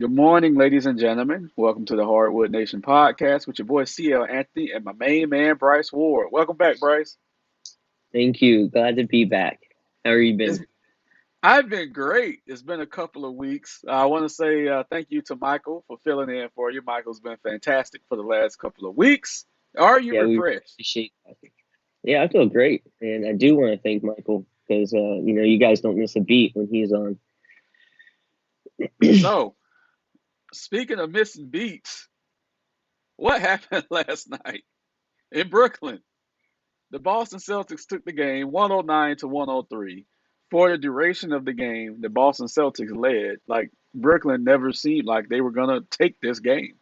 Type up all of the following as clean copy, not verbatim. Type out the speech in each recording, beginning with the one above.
Good morning, ladies and gentlemen. Welcome to the Hardwood Nation podcast with your boy CL Anthony and my main man Bryce Ward. Welcome back, Bryce. Thank you. Glad to be back. How are you It's, been? I've been great. It's been a couple of weeks. I want to say thank you to Michael for filling in for you. Michael's been fantastic for the last couple of weeks. Are you Yeah, we really refreshed? appreciate that. Yeah, I feel great, and I do want to thank Michael because you guys don't miss a beat when he's on. So, speaking of missing beats, what happened last night in Brooklyn? The Boston Celtics took the game 109 to 103. For the duration of the game, the Boston Celtics led. Like Brooklyn never seemed like they were going to take this game.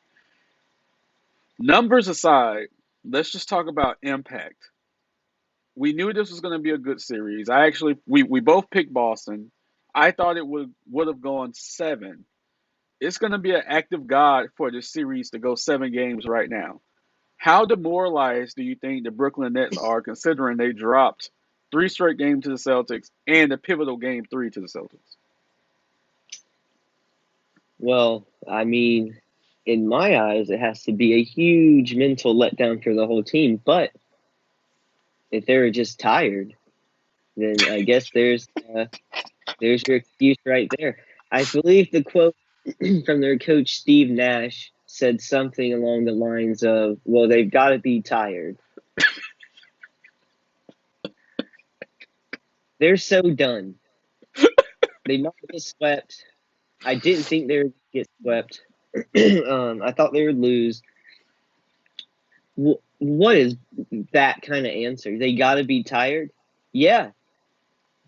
Numbers aside, let's just talk about impact. We knew this was going to be a good series. We both picked Boston. I thought it would have gone 7. It's going to be an act of God for this series to go 7 games right now. How demoralized do you think the Brooklyn Nets are considering they dropped 3 straight games to the Celtics and a pivotal game 3 to the Celtics? Well, I mean, in my eyes, it has to be a huge mental letdown for the whole team. But if they were just tired, then I guess there's your excuse right there. I believe the quote from their coach Steve Nash said something along the lines of, "Well, they've got to be tired. They're so done. They might get swept. I didn't think they would get swept. I thought they would lose. What is that kind of answer? They got to be tired. Yeah,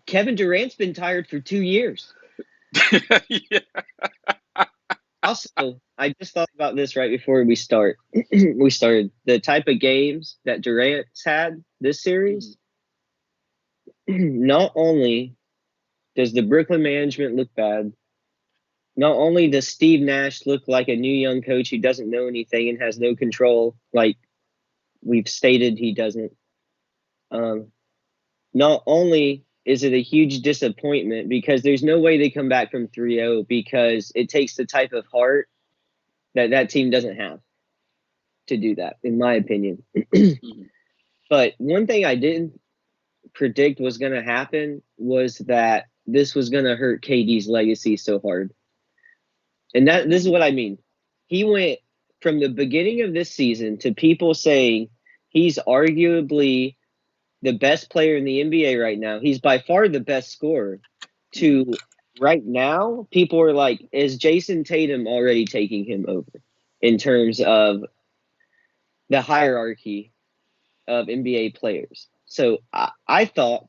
Kevin Durant's been tired for 2 years. Yeah. Also, I just thought about this right before we start. We started the type of games that Durant's had this series. Not only does the Brooklyn management look bad, not only does Steve Nash look like a new young coach who doesn't know anything and has no control, like we've stated he doesn't. Um, Not only is it a huge disappointment because there's no way they come back from 3-0 because it takes the type of heart that team doesn't have to do that, in my opinion. But one thing I didn't predict was going to happen was that this was going to hurt KD's legacy so hard. And this is what I mean. He went from the beginning of this season to people saying he's arguably the best player in the NBA right now. He's by far the best scorer. To right now, people are like, is Jason Tatum already taking him over in terms of the hierarchy of NBA players? So I thought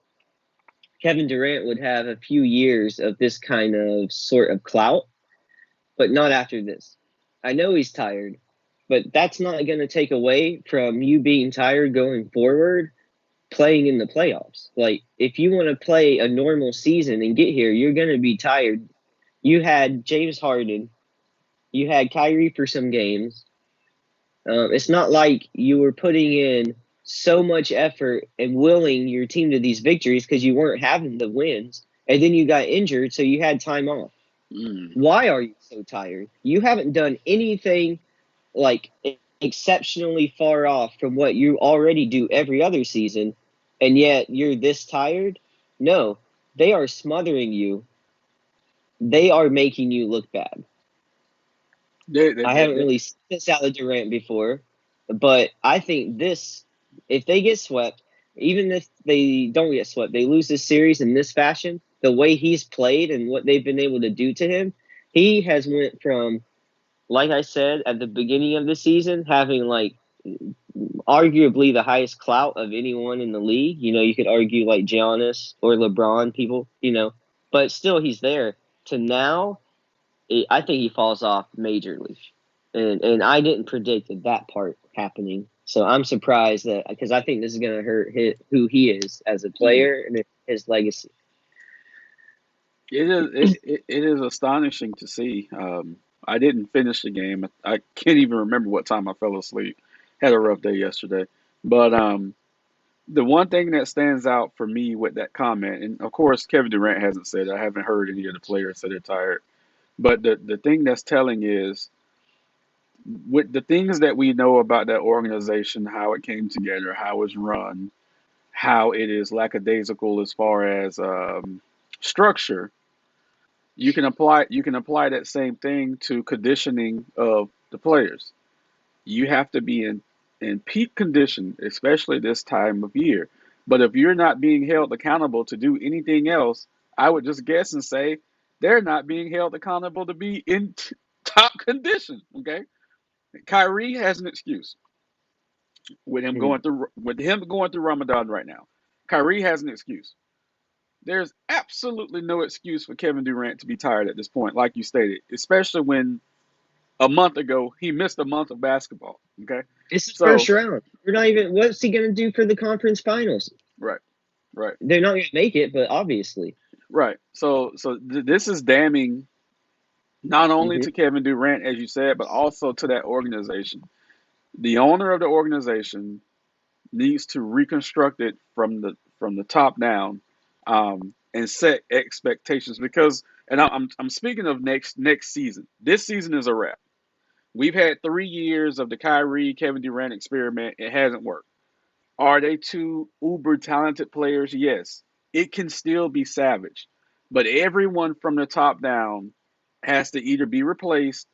Kevin Durant would have a few years of this kind of sort of clout, but not after this. I know he's tired, but that's not going to take away from you being tired going forward playing in the playoffs. Like, if you want to play a normal season and get here, you're going to be tired. You had James Harden, you had Kyrie for some games. It's not like you were putting in so much effort and willing your team to these victories because you weren't having the wins. And then you got injured, so you had time off. Mm. Why are you so tired? You haven't done anything like exceptionally far off from what you already do every other season, and yet you're this tired? No, they are smothering you. They are making you look bad. They, they, I they, haven't they, really seen this out of Durant before, but I think this, if they get swept, even if they don't get swept, they lose this series in this fashion, the way he's played and what they've been able to do to him, he has went from, like I said at the beginning of the season, having like arguably the highest clout of anyone in the league. You could argue like Giannis or LeBron, people, but still he's there. To now, I think he falls off majorly, and I didn't predict that part happening. So I'm surprised that because I think this is going to hurt who he is as a mm. player and his legacy. It is astonishing to see. I didn't finish the game. I can't even remember what time I fell asleep. Had a rough day yesterday. But the one thing that stands out for me with that comment, and of course Kevin Durant hasn't said it. I haven't heard any of the players say they're tired. But the thing that's telling is with the things that we know about that organization, how it came together, how it's run, how it is lackadaisical as far as structure. You can apply that same thing to conditioning of the players. You have to be in peak condition, especially this time of year. But if you're not being held accountable to do anything else, I would just guess and say they're not being held accountable to be in top condition. Okay, Kyrie has an excuse Mhm. with him going through Ramadan right now. Kyrie has an excuse. There's absolutely no excuse for Kevin Durant to be tired at this point, like you stated, especially when a month ago he missed a month of basketball. Okay, It's the first so round. We're not even. What's he gonna do for the conference finals? right, right, They're not gonna make it, but obviously. right. This is damning not only Hmm. to Kevin Durant, as you said, but also to that organization. The owner of the organization needs to reconstruct it from the top down, and set expectations because. And I'm speaking of next season. This season is a wrap. We've had 3 years of the Kyrie Kevin Durant experiment. It hasn't worked. Are they two uber talented players? Yes. It can still be savage. But everyone from the top down has to either be replaced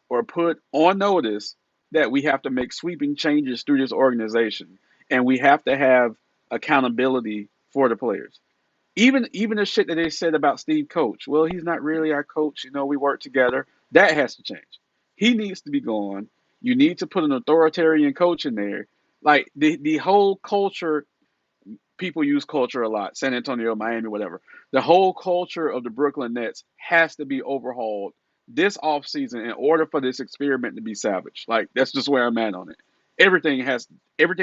or put on notice that we have to make sweeping changes through this organization. And we have to have accountability for the players. Even the shit that they said about Steve Coach. Well, he's not really our coach. We work together. That has to change. He needs to be gone. You need to put an authoritarian coach in there. Like the whole culture, people use culture a lot. San Antonio, Miami, whatever. The whole culture of the Brooklyn Nets has to be overhauled this offseason in order for this experiment to be savage. Like that's just where I'm at on it. Everything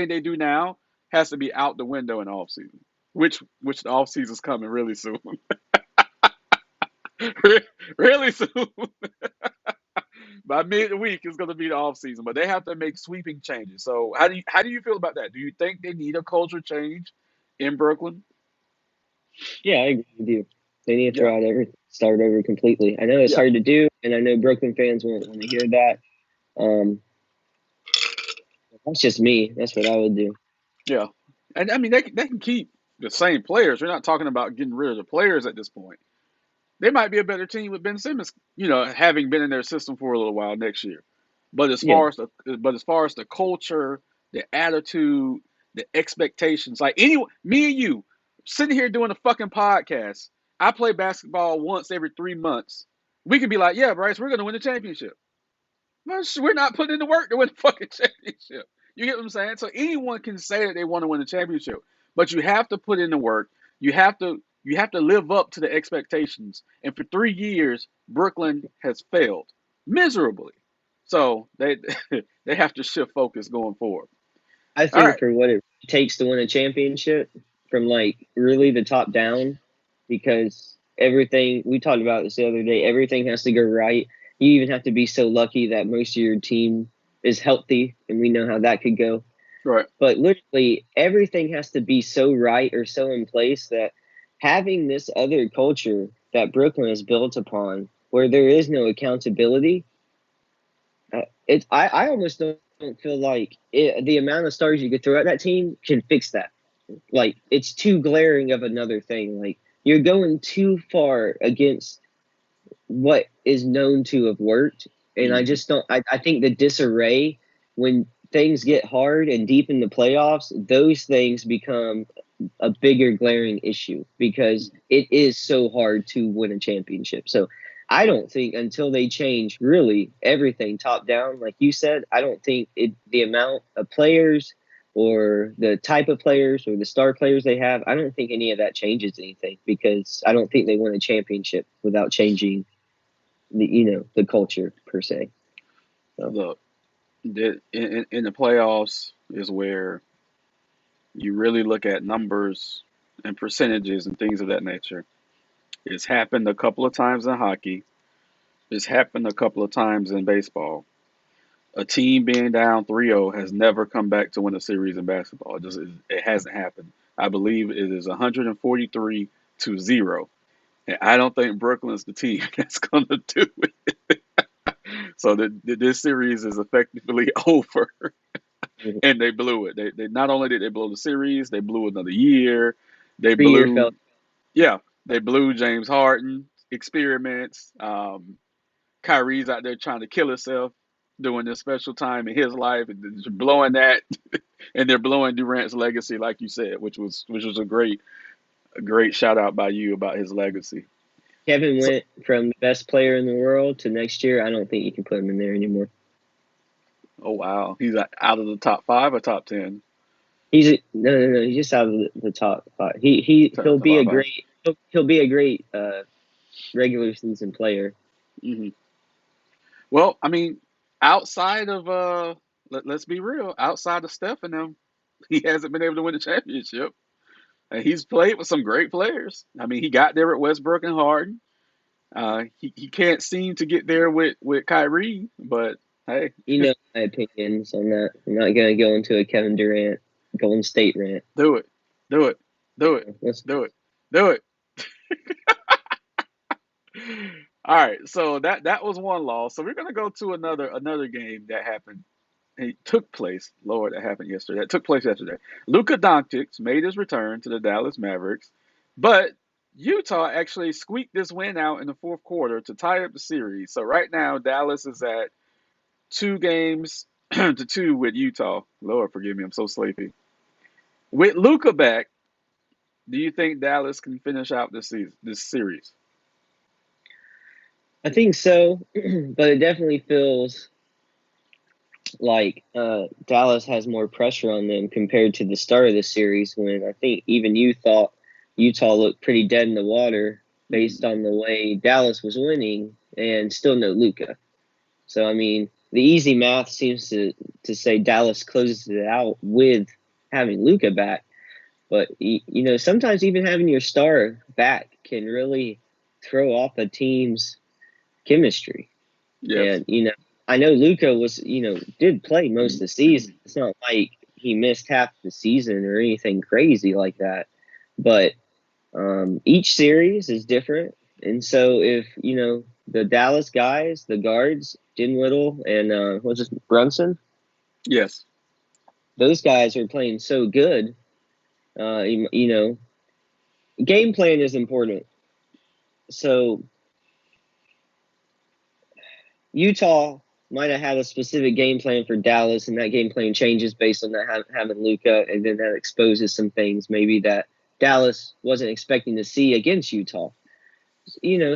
they do now has to be out the window in the offseason. Which the offseason's coming really soon. Really soon. By midweek is going to be the off season, but they have to make sweeping changes. So how do you feel about that? Do you think they need a culture change in Brooklyn? Yeah, I agree with you. They need to Yeah, throw out everything, start over completely. I know it's yeah, hard to do, and I know Brooklyn fans won't want to hear that. Um, that's just me. That's what I would do. yeah. And I mean they can keep the same players. We're not talking about getting rid of the players at this point. They might be a better team with Ben Simmons, having been in their system for a little while next year. But as Yeah, far as the culture, the attitude, the expectations, like anyone, me and you sitting here doing a fucking podcast. I play basketball once every 3 months. We can be like, yeah, Bryce, we're gonna win the championship. We're not putting in the work to win the fucking championship. You get what I'm saying? So anyone can say that they want to win a championship, but you have to put in the work. You have to live up to the expectations. And for 3 years, Brooklyn has failed miserably. So they they have to shift focus going forward. I All think right. for what it takes to win a championship, from like really the top down, because everything we talked about this the other day, everything has to go right. You even have to be so lucky that most of your team is healthy, and we know how that could go. Right. But literally, everything has to be so right or so in place that having this other culture that Brooklyn is built upon, where there is no accountability, I almost don't feel like the amount of stars you could throw at that team can fix that. Like it's too glaring of another thing. Like you're going too far against what is known to have worked. And I Hmm. just don't. I think the disarray when things get hard and deep in the playoffs, those things become a bigger glaring issue because it is so hard to win a championship. So I don't think until they change really everything top down, like you said, I don't think the amount of players or the type of players or the star players they have, I don't think any of that changes anything because I don't think they win a championship without changing the culture per se. So Look, in the playoffs is where you really look at numbers and percentages and things of that nature. It's happened a couple of times in hockey. It's happened a couple of times in baseball. A team being down 3-0 has never come back to win a series in basketball. It hasn't happened. I believe it is 143 to 0. And I don't think Brooklyn's the team that's going to do it. So this series is effectively over, Mhm. and they blew it. They not only did they blow the series, they blew another year. They 3 year fell. blew Yeah, they blew James Harden experiments. Kyrie's out there trying to kill himself during this special time in his life, and they're blowing that, and they're blowing Durant's legacy, like you said, which was a great shout out by you about his legacy. Kevin So, went from the best player in the world to next year. I don't think you can put him in there anymore. oh wow, he's out of the top five or top 10. No. He's just out of the top five. He'll be a Top five. great he'll be a great regular season player. Hmm. Well, I mean, outside of let's be real, outside of Steph and them, he hasn't been able to win the championship. And he's played with some great players. I mean, he got there at Westbrook and Harden. He can't seem to get there with Kyrie, but hey, You know my opinions on that. I'm not gonna go into a Kevin Durant Golden State rant. do it, do it, do it, Let's do it, do it. All right, so that was one loss. So we're gonna go to another game that happened. It took place. Lord, that happened yesterday. It took place yesterday. Luka Doncic made his return to the Dallas Mavericks, but Utah actually squeaked this win out in the fourth quarter to tie up the series. So right now, Dallas is at 2 games to two with Utah. Lord, forgive me, I'm so sleepy. With Luka back, do you think Dallas can finish out this series? I think so, but it definitely feels like Dallas has more pressure on them compared to the start of the series when I think even you thought Utah looked pretty dead in the water based Mhm. on the way Dallas was winning and still no Luca. So I mean, the easy math seems to say Dallas closes it out with having Luca back, but sometimes even having your star back can really throw off a team's chemistry. Yes. And I know Luca was did play most of the season. It's not like he missed half the season or anything crazy like that. But each series is different, and so if the Dallas guys, the guards, Dinwiddie and what's this Brunson, Yes. those guys are playing so good. Game plan is important. So Utah might have had a specific game plan for Dallas, and that game plan changes based on that having Luca, and then that exposes some things maybe that Dallas wasn't expecting to see against Utah.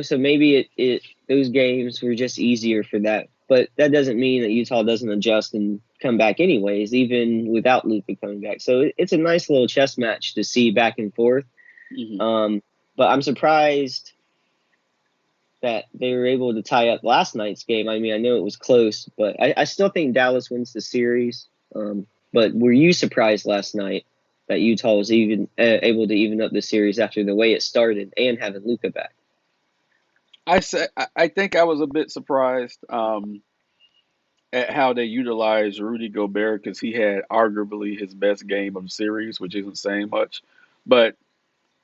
So maybe it those games were just easier for that, but that doesn't mean that Utah doesn't adjust and come back anyways, even without Luca coming back. So it's a nice little chess match to see back and forth. Hmm. Um, but I'm surprised that they were able to tie up last night's game. I mean, I know it was close, but I still think Dallas wins the series. But were you surprised last night that Utah was even able to even up the series after the way it started and having Luca back? I think I was a bit surprised at how they utilized Rudy Gobert because he had arguably his best game of the series, which isn't saying much. But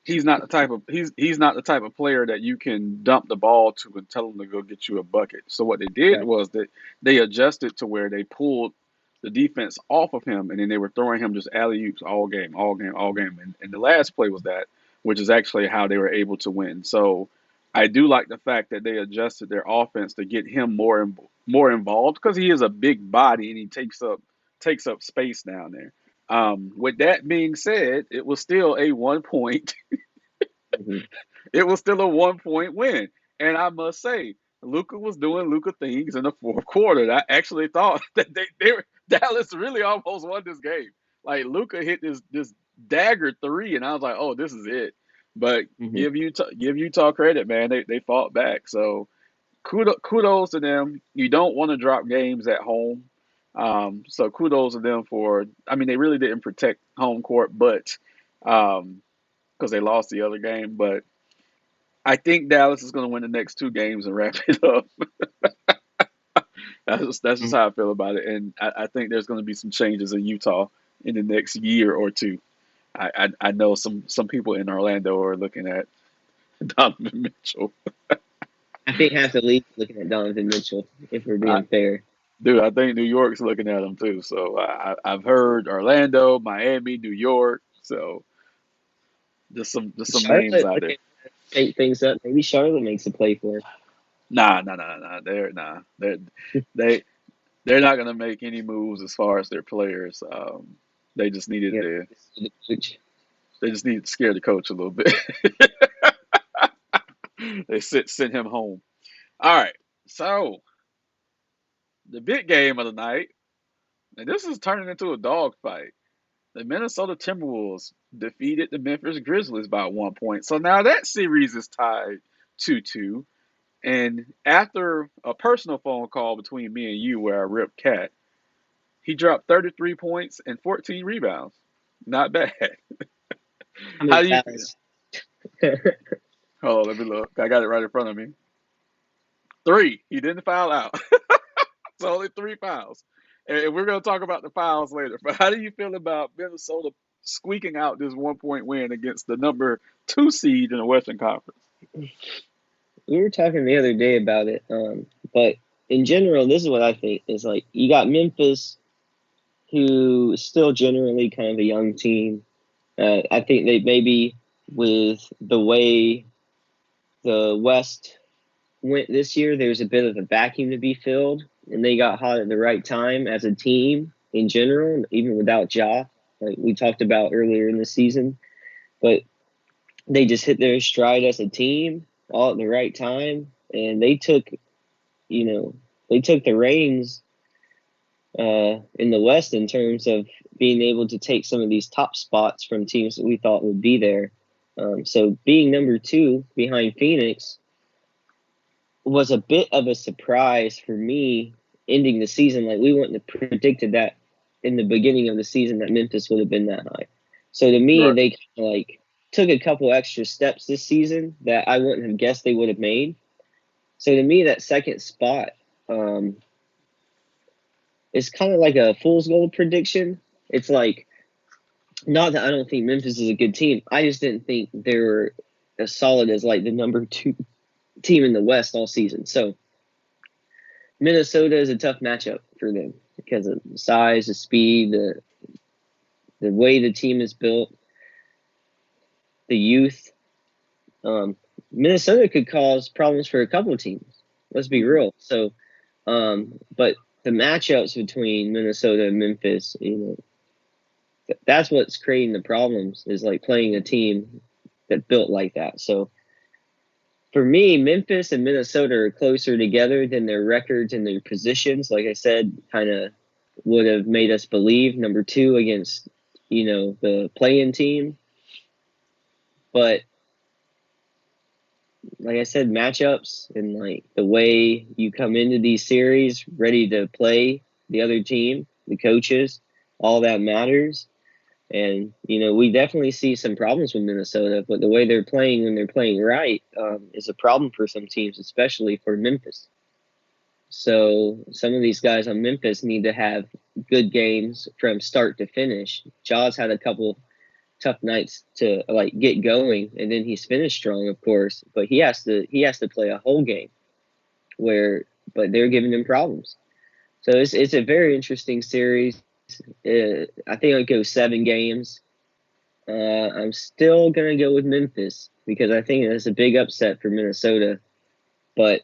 he's not the type of player that you can dump the ball to and tell him to go get you a bucket. So what they did Right. was that they adjusted to where they pulled the defense off of him, and then they were throwing him just alley oops all game, all game, all game. And the last play was that, which is actually how they were able to win. So I do like the fact that they adjusted their offense to get him more involved because he is a big body and he takes up space down there. With that being said, it was still a 1 point. Mm-hmm. It was still a 1 point win. And I must say, Luca was doing Luca things in the fourth quarter. I actually thought that they were, Dallas really almost won this game. Like Luca hit this dagger three, and I was like, oh, this is it. But Mm-hmm. give Utah credit, man. They fought back. So kudos to them. You don't want to drop games at home. So kudos to them for. I mean, they really didn't protect home court, but because they lost the other game. But I think Dallas is going to win the next 2 games and wrap it up. That's just how I feel about it, and I think there's going to be some changes in Utah in the next year or two. I know some people in Orlando are looking at Donovan Mitchell. I think half the league looking at Donovan Mitchell, if we're I, being fair. dude, I think New York's looking at him too. So I've heard Orlando, Miami, New York. So just some names Charlotte out there. looking to shake things up. Maybe Charlotte makes a play for him. Nah, nah, nah, nah. They they're not gonna make any moves as far as their players. They just needed Yeah, to the coach. they just needed to scare the coach a little bit. They sent him home. All right. So the big game of the night, and this is turning into a dogfight. The Minnesota Timberwolves defeated the Memphis Grizzlies by 1 point. So now that series is tied 2-2. And after a personal phone call between me and you where I ripped Cat, he dropped 33 points and 14 rebounds. Not bad. How How many do you feel? fouls? Hold on, let me look. I got it right in front of me. Three. He didn't foul out. So only three fouls. And we're going to talk about the fouls later. But how do you feel about Minnesota squeaking out this 1 point win against the number two seed in the Western Conference? We were talking the other day about it, but in general, this is what I think is like you got Memphis, who is still generally kind of a young team. I think they maybe with the way the West went this year, there's a bit of a vacuum to be filled, and they got hot at the right time as a team in general, even without Ja, like we talked about earlier in the season. But they just hit their stride as a team all at the right time, and you know, they took the reins in the West in terms of being able to take some of these top spots from teams that we thought would be there. So being number two behind Phoenix was a bit of a surprise for me ending the season. Like we wouldn't have predicted that in the beginning of the season that Memphis would have been that high. So to me, Right. they kind of like took a couple extra steps this season that I wouldn't have guessed they would have made. So to me, that second spot um, is kind of like a fool's gold prediction. It's like not that I don't think Memphis is a good team. I just didn't think they were as solid as like the number two team in the West all season. So Minnesota is a tough matchup for them because of the size, the speed, the way the team is built, the youth. Um, Minnesota could cause problems for a couple of teams. Let's be Hmm. real. So, but the matchups between Minnesota and Memphis, that's what's creating the problems. Is like playing a team that built like that. So for me, Memphis and Minnesota are closer together than their records and their positions. Like I said, kind of would have made us believe number two against, the play-in team. But like I said, matchups and like the way you come into these series ready to play the other team, the coaches, all that matters. And we definitely see some problems with Minnesota, but the way they're playing when they're playing right is a problem for some teams, especially for Memphis. So some of these guys on Memphis need to have good games from start to finish. Jaws had a couple tough nights to like get going, and then he's finished strong, of course. But he has to play a whole game where, but they're giving him problems. So it's a very interesting series. I think I'll go 7 games. I'm still gonna go with Memphis because I think it's a big upset for Minnesota. But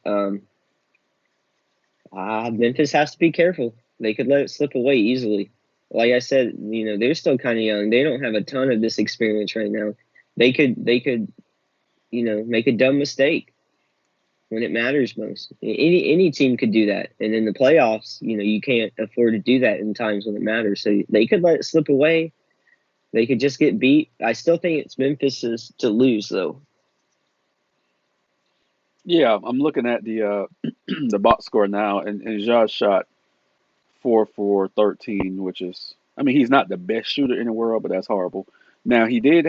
Memphis has to be careful. They could let it slip away easily. Like I said, they're still kind of young. They don't have a ton of this experience right now. They could make a dumb mistake when it matters most. Any team could do that, and in the playoffs, you can't afford to do that in times when it matters. So they could let it slip away. They could just get beat. I still think it's Memphis's to lose, though. Yeah, I'm looking at the the box score now, and Ja shot 4 for 13, which is, I mean, he's not the best shooter in the world, but that's horrible. Now he did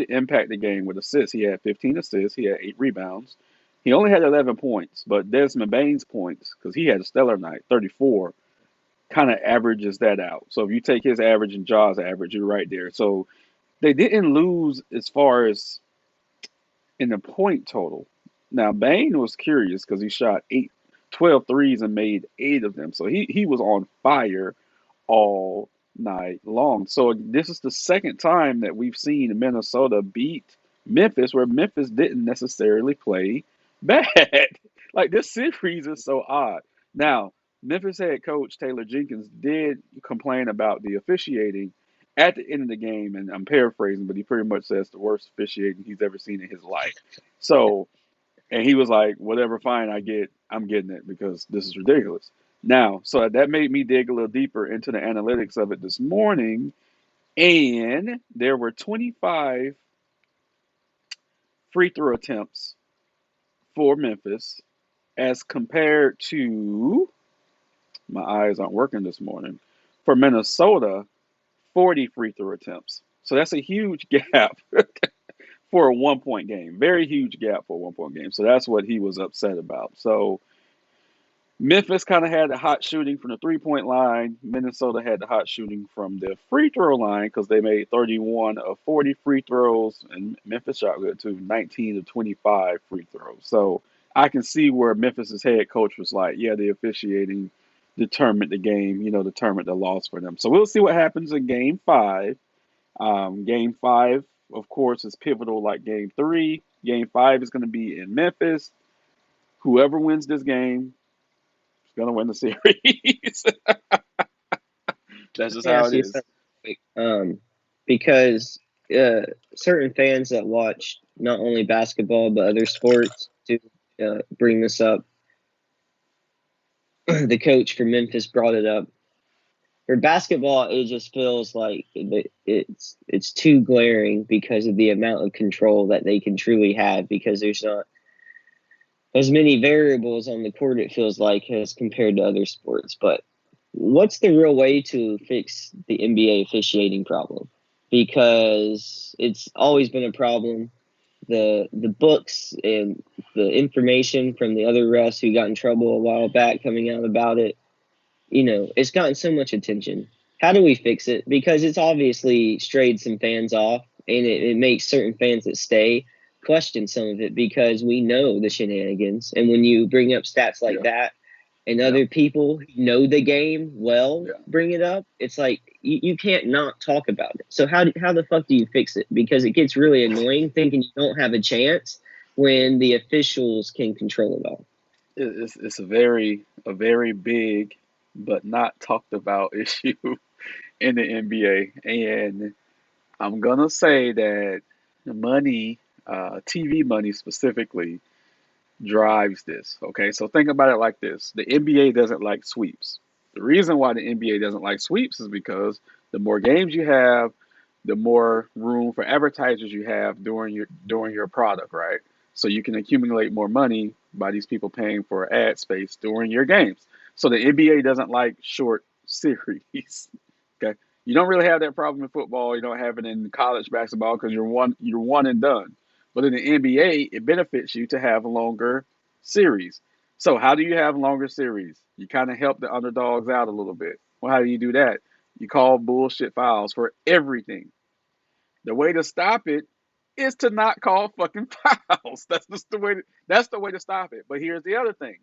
impact the game with assists. He had 15 assists. He had 8 rebounds. He only had 11 points, but Desmond Bain's points, because he had a stellar night, 34, kind of averages that out. So if you take his average and Ja's average, you're right there. So they didn't lose as far as in the point total. Now, Bain was curious because he shot 12 threes and made 8 of them. So he was on fire all night long. So this is the second time that we've seen Minnesota beat Memphis, where Memphis didn't necessarily play bad. Like this series is so odd. Now, Memphis head coach Taylor Jenkins did complain about the officiating at the end of the game, and I'm paraphrasing, but he pretty much says the worst officiating he's ever seen in his life. So, and he was like, "Whatever fine I get, I'm getting it because this is ridiculous." Now, so that made me dig a little deeper into the analytics of it this morning, and there were 25 free throw attempts for Memphis as compared to, my eyes aren't working this morning, for Minnesota, 40 free throw attempts. So that's a huge gap for a 1 point game. Very huge gap for a 1 point game. So that's what he was upset about. So Memphis kind of had the hot shooting from the 3 point line. Minnesota had the hot shooting from the free throw line because they made 31 of 40 free throws, and Memphis shot good too, 19 of 25 free throws. So I can see where Memphis's head coach was like, yeah, the officiating determined the game, determined the loss for them. So we'll see what happens in game five. Game five, of course, is pivotal like game three. Game five is going to be in Memphis. Whoever wins this game is going to win the series. That's Let just me how ask it you is. something quick. Because certain fans that watch not only basketball but other sports to bring this up, the coach for Memphis brought it up. For basketball, it just feels like it's too glaring because of the amount of control that they can truly have because there's not as many variables on the court, it feels like, as compared to other sports. But what's the real way to fix the NBA officiating problem? Because it's always been a problem. The books and the information from the other refs who got in trouble a while back coming out about it, it's gotten so much attention. How do we fix it? Because it's obviously strayed some fans off, and it makes certain fans that stay question some of it because we know the shenanigans. And when you bring up stats like Yeah, that, and yeah, other people who know the game well yeah. bring it up, it's like you can't not talk about it. So how the fuck do you fix it? Because it gets really annoying thinking you don't have a chance when the officials can control it all. It's a very big but not talked about issue in the NBA, and I'm gonna say that money, TV money specifically, drives this. Okay, so think about it like this: the NBA doesn't like sweeps. The reason why the NBA doesn't like sweeps is because the more games you have, the more room for advertisers you have during your product, right? So you can accumulate more money by these people paying for ad space during your games. So the NBA doesn't like short series. Okay, you don't really have that problem in football. You don't have it in college basketball because you're one and done. But in the NBA, it benefits you to have a longer series. So how do you have longer series? You kind of help the underdogs out a little bit. Well, how do you do that? You call bullshit fouls for everything. The way to stop it is to not call fucking fouls. That's the way to stop it. But here's the other thing.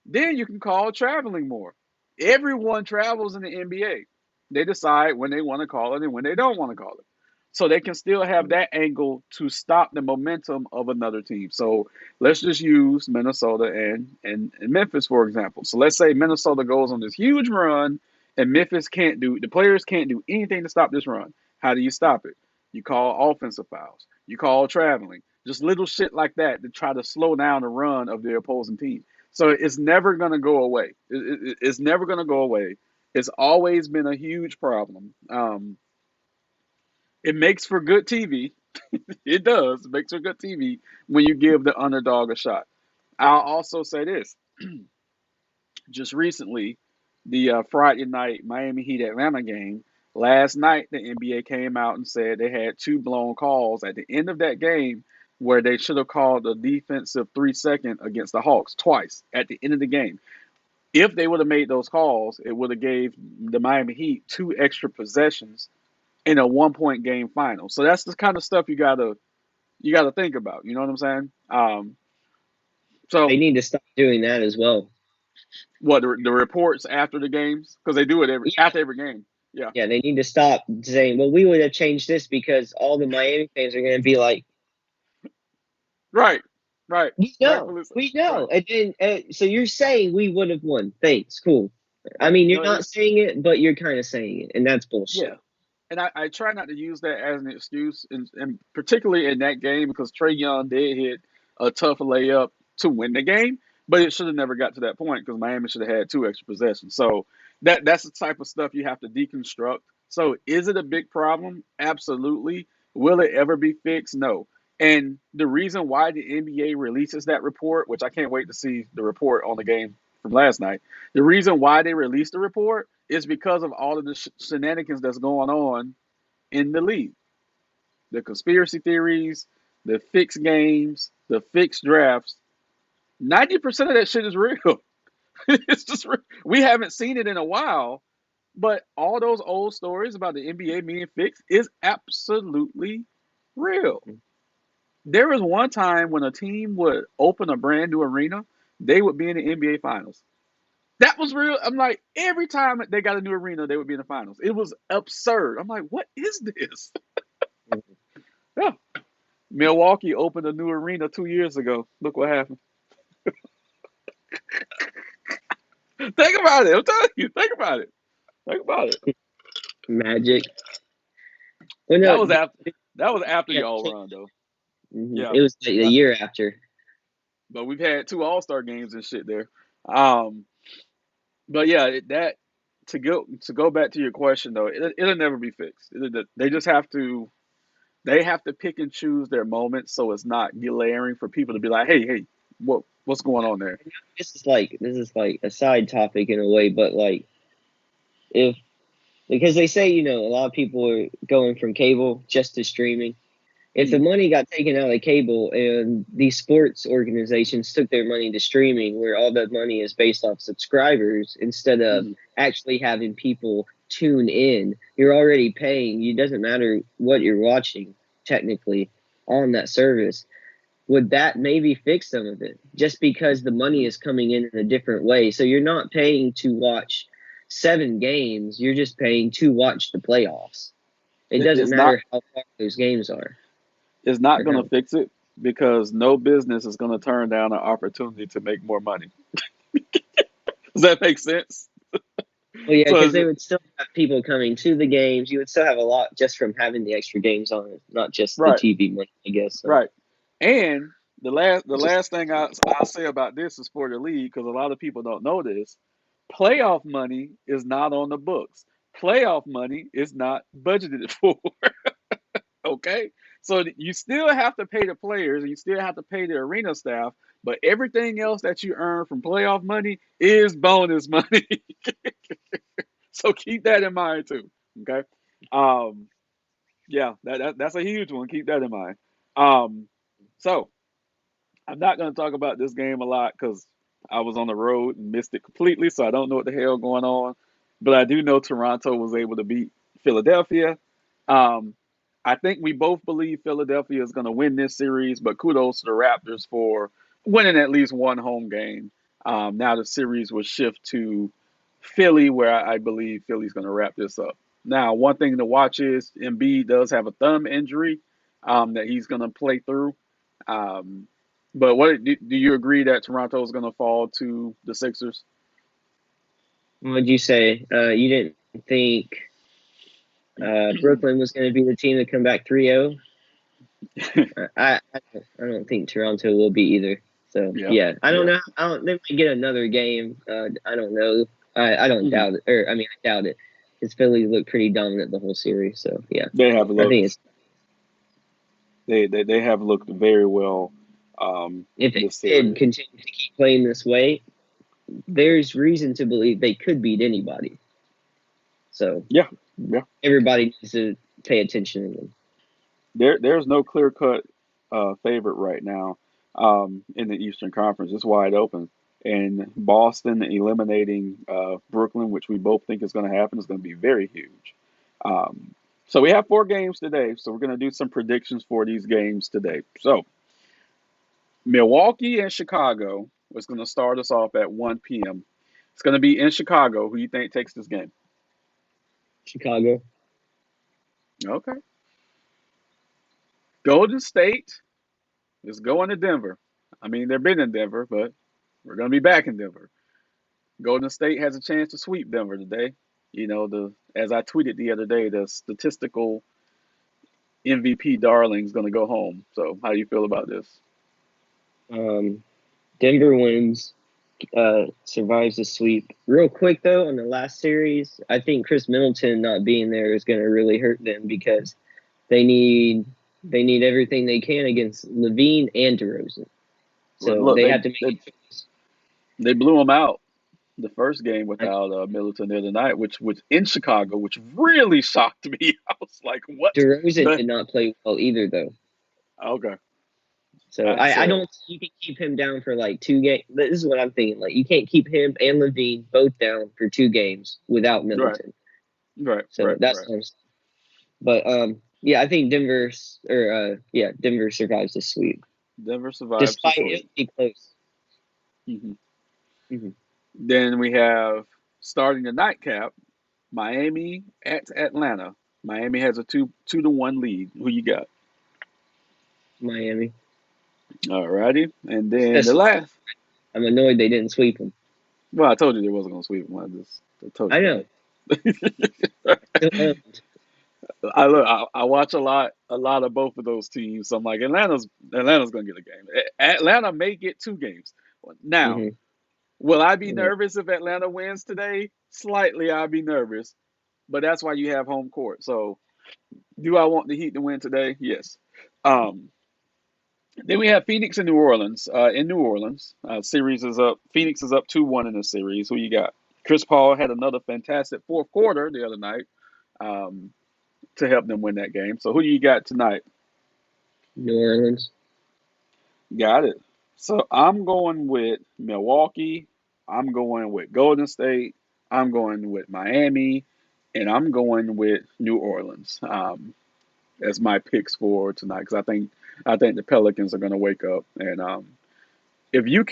Then you can call traveling more. Everyone travels in the NBA. They decide when they want to call it and when they don't want to call it. So they can still have that angle to stop the momentum of another team. So let's just use Minnesota and Memphis, for example. So let's say Minnesota goes on this huge run and the players can't do anything to stop this run. How do you stop it? You call offensive fouls. You call traveling. Just little shit like that to try to slow down the run of the opposing team. So it's never going to go away. It's never going to go away. It's always been a huge problem. It makes for good TV. It does. It makes for good TV when you give the underdog a shot. I'll also say this. Just recently, the Friday night Miami Heat Atlanta game, last night the NBA came out and said they had two blown calls at the end of that game where they should have called a defensive 3 second against the Hawks twice at the end of the game. If they would have made those calls, it would have gave the Miami Heat two extra possessions in a 1 point game final. So that's the kind of stuff you gotta you got to think about. You know what I'm saying? So They need to stop doing that as well. what the reports after the games, because they do it Yeah, after every game. Yeah. yeah, they need to stop saying, "Well, we would have changed this," because all the Miami fans are going to be like, Right. Right. "We know, Rightfully so. we Right. know," and then so you're saying we would have won. Thanks, cool. I Right. mean, you're No. not saying it, but you're kind of saying it, and that's Yeah. bullshit. And I try not to use that as an excuse, and particularly in that game because Trey Young did hit a tough layup to win the game, but it should have never got to that point because Miami should have had two extra possessions. So that's the type of stuff you have to deconstruct. So is it a big problem? Absolutely. Will it ever be fixed? No. And the reason why the NBA releases that report, which I can't wait to see the report on the game from last night, the reason why they released the report is because of all of the shenanigans that's going on in the league. The conspiracy theories, the fixed games, the fixed drafts. 90% of that shit is real. It's just we haven't seen it in a while, but all those old stories about the NBA being fixed is absolutely real. There was one time when a team would open a brand new arena, they would be in the NBA finals. That was real. I'm like, every time they got a new arena, they would be in the finals. It was absurd. I'm like, what is this? Yeah. Milwaukee opened a new arena 2 years ago. Look what happened. Think about it. I'm telling you. Think about it. Think about it. Magic. Well, no, That was after. That was after yeah, y'all run though. Yeah. it was like the That, year after. but we've had two All Star games and shit there. Um. But yeah, that to go back to your question though, it'll never be fixed. They just have to. They have to pick and choose their moments so it's not glaring for people to be like, hey, what's going on there? This is like a side topic in a way, but like if because they say a lot of people are going from cable just to streaming. If the Mm, money got taken out of cable and these sports organizations took their money to streaming, where all that money is based off subscribers instead of mm. actually having people tune in, you're already paying. It doesn't matter what you're watching technically on that service. Would that maybe fix some of it? Just because the money is coming in a different way. So you're not paying to watch 7 games, you're just paying to watch the playoffs. It It, doesn't it's not matter how far those games are it's not or going to how. fix it because no business is going to turn down an opportunity to make more money. Does that make sense? Well, yeah, So because they would still have people coming to the games. You would still have a lot just from having the extra games on it, not just the right, TV money, I guess. So right. And the it's just last thing I'll say about this is for the league because a lot of people don't know this. Playoff money is not on the books. Playoff money is not budgeted for. Okay, so you still have to pay the players and you still have to pay the arena staff, but everything else that you earn from playoff money is bonus money. So keep that in mind too. Okay. Um, yeah, that's a huge one. Keep that in mind. Um, so I'm not going to talk about this game a lot because I was on the road and missed it completely, so I don't know what the hell going on. But I do know Toronto was able to beat Philadelphia. Um, I think we both believe Philadelphia is going to win this series, but kudos to the Raptors for winning at least one home game. Now the series will shift to Philly, where I believe Philly's going to wrap this up. Now, one thing to watch is Embiid does have a thumb injury that he's going to play through. Um, but what do you agree that Toronto is going to fall to the Sixers? what would you say? You didn't think Brooklyn was going to be the team to come back 3-0? I don't think Toronto will be either. So Yeah, yeah, I don't yeah. know. I don't. They might get another game. I don't know. I don't Hmm. doubt it. Or I mean, I doubt it. Because Philly looked pretty dominant the whole series. So yeah, They have I think looked it's they have looked very well if they this did series. continue to keep playing this way, there's reason to believe they could beat anybody. So Yeah, yeah. everybody needs to pay attention to them. There's no clear cut favorite right now in the Eastern Conference. It's wide open, and Boston eliminating Brooklyn, which we both think is going to happen, is going to be very huge. Um, So we have 4 games today. So we're going to do some predictions for these games today. So Milwaukee and Chicago is going to start us off at 1 p.m. It's going to be in Chicago. Who you think takes this game? Chicago. Okay. Golden State is going to Denver. I mean, they've been in Denver, but we're going to be back in Denver. Golden State has a chance to sweep Denver today. The as I tweeted the other day, the statistical MVP darling's going to go home. So, how do you feel about this? Um, Denver wins, survives the sweep. Real quick though, on the last series, I think Chris Middleton not being there is going to really hurt them because they need they need everything they can against Levine and DeRozan. So Look, they they have to make they a choice. they blew them out the first game I, without Middleton the other night, which was in Chicago, which really shocked me. I was like, "What DeRozan the?" did not play well either though. Okay, So I so don't think you can keep him down for like 2 games. This is what I'm thinking. Like you can't keep him and Levine both down for 2 games without right, Middleton. right, So right, that's right. what I'm saying. But yeah, I think Denver survives the sweep Denver survives the despite it sweep. be close. Hmm. Hmm. Then we have starting the nightcap, Miami at Atlanta. Miami has a 2-1 lead. Who you got? Miami. All righty, and then the Especially, last. I'm annoyed they didn't sweep him. Well, I told you they wasn't gonna sweep them. I told I you know. that. Still owned. I watch a lot of both of those teams. So I'm like Atlanta's gonna get a game. Atlanta may get 2 games. Now, Hmm. will I be nervous if Atlanta wins today? Slightly, I'll be nervous, but that's why you have home court. So, do I want the Heat to win today? Yes. Um, then we have Phoenix and New Orleans. In New Orleans, series is up. Phoenix is up 2-1 in the series. Who you got? Chris Paul had another fantastic fourth quarter the other night um, to help them win that game. So who do you got tonight? New Orleans. Got it. So I'm going with Milwaukee. I'm going with Golden State. I'm going with Miami, and I'm going with New Orleans as my picks for tonight because I think the Pelicans are going to wake up and if you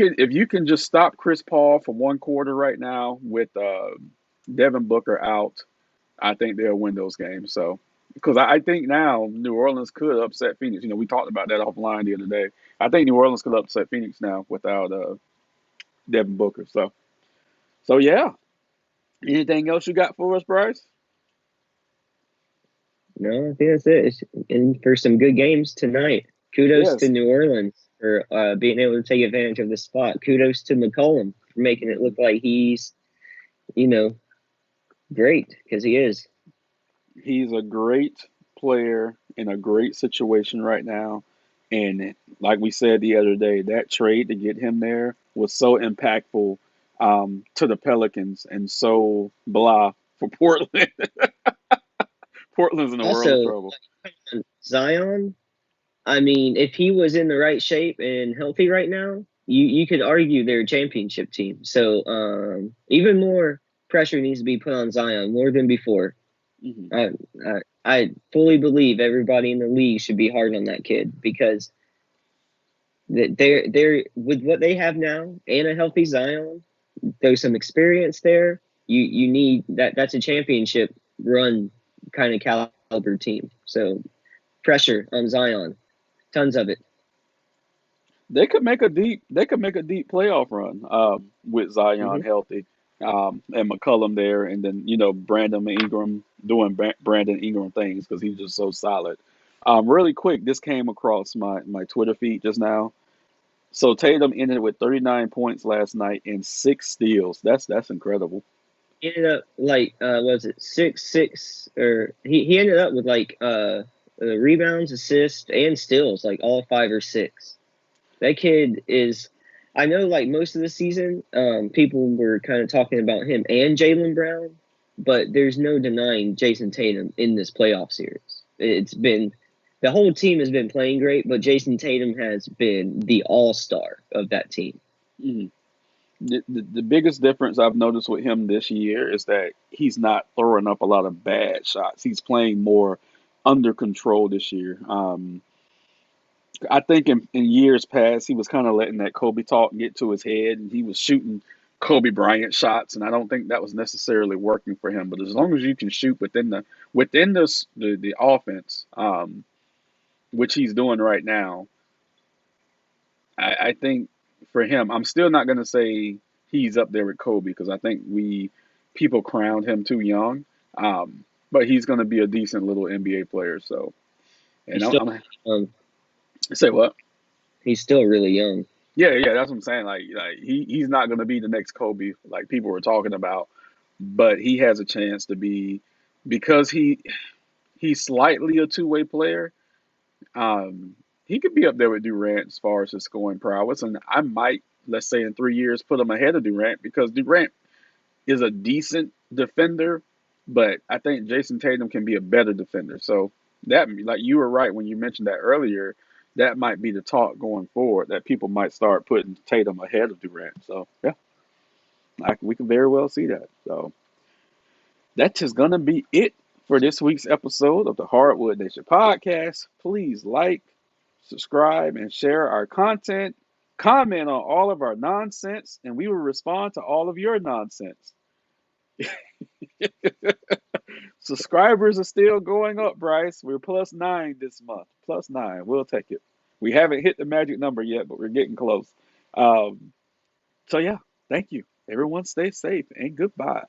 can just stop Chris Paul for 1 quarter right now with Devin Booker out, I think they'll win those games. So because I think now New Orleans could upset Phoenix. We talked about that offline the other day. I think New Orleans could upset Phoenix now without Devin Booker. So yeah. Anything else you got for us, Bryce? No, I think that's it. It's in for some good games tonight. Kudos to Yes, New Orleans for being able to take advantage of the spot. Kudos to McCollum for making it look like he's, you know, great because he is. he's a great player in a great situation right now. And like we said the other day, that trade to get him there was so impactful to the Pelicans and so blah for Portland. Portland's in a world of Also, trouble. Zion, I mean, if he was in the right shape and healthy right now, you could argue they're a championship team. So even more pressure needs to be put on Zion more than before. Hmm. I, I fully believe everybody in the league should be hard on that kid because they're with what they have now and a healthy Zion. There's some experience there. You need that. That's a championship run kind of caliber team. So pressure on Zion, tons of it. They could make a deep playoff run with Zion Hmm. healthy and McCullum there, and then Brandon Ingram doing Brandon Ingram things because he's just so solid. Really quick, this came across my Twitter feed just now. So Tatum ended with 39 points last night and 6 steals. That's incredible. He ended up like was it 6-6 or he ended up with like rebounds, assists, and steals like all 5 or 6. That kid is. I know, like most of the season, people were kind of talking about him and Jalen Brown, but there's no denying Jason Tatum in this playoff series. It's been the whole team has been playing great, but Jason Tatum has been the all-star of that team. Mhm. The biggest difference I've noticed with him this year is that he's not throwing up a lot of bad shots. He's playing more. under control this year. I think in years past he was kind of letting that Kobe talk get to his head, and he was shooting Kobe Bryant shots, and I don't think that was necessarily working for him. But as long as you can shoot within the offense, which he's doing right now, I think for him, I'm still not going to say he's up there with Kobe because I think we people crowned him too young. But he's going to be a decent little NBA player. So, and He's still I'm young. say what? He's still really young. Yeah, yeah, that's what I'm saying. Like he's not going to be the next Kobe like people were talking about, but he has a chance to be because he's slightly a two-way player. Um, he could be up there with Durant as far as his scoring prowess, and I might, let's say, in 3 years, put him ahead of Durant because Durant is a decent defender, but I think Jason Tatum can be a better defender. So that, like you were right when you mentioned that earlier, that might be the talk going forward that people might start putting Tatum ahead of Durant. So yeah, we can very well see that. So that's just gonna be it for this week's episode of the Hardwood Nation podcast. Please like, subscribe, and share our content. Comment on all of our nonsense, and we will respond to all of your nonsense. Subscribers are still going up, Bryce. We're +9 this month. +9. We'll take it. We haven't hit the magic number yet, but we're getting close. Um, so, yeah, thank you. Everyone stay safe and goodbye.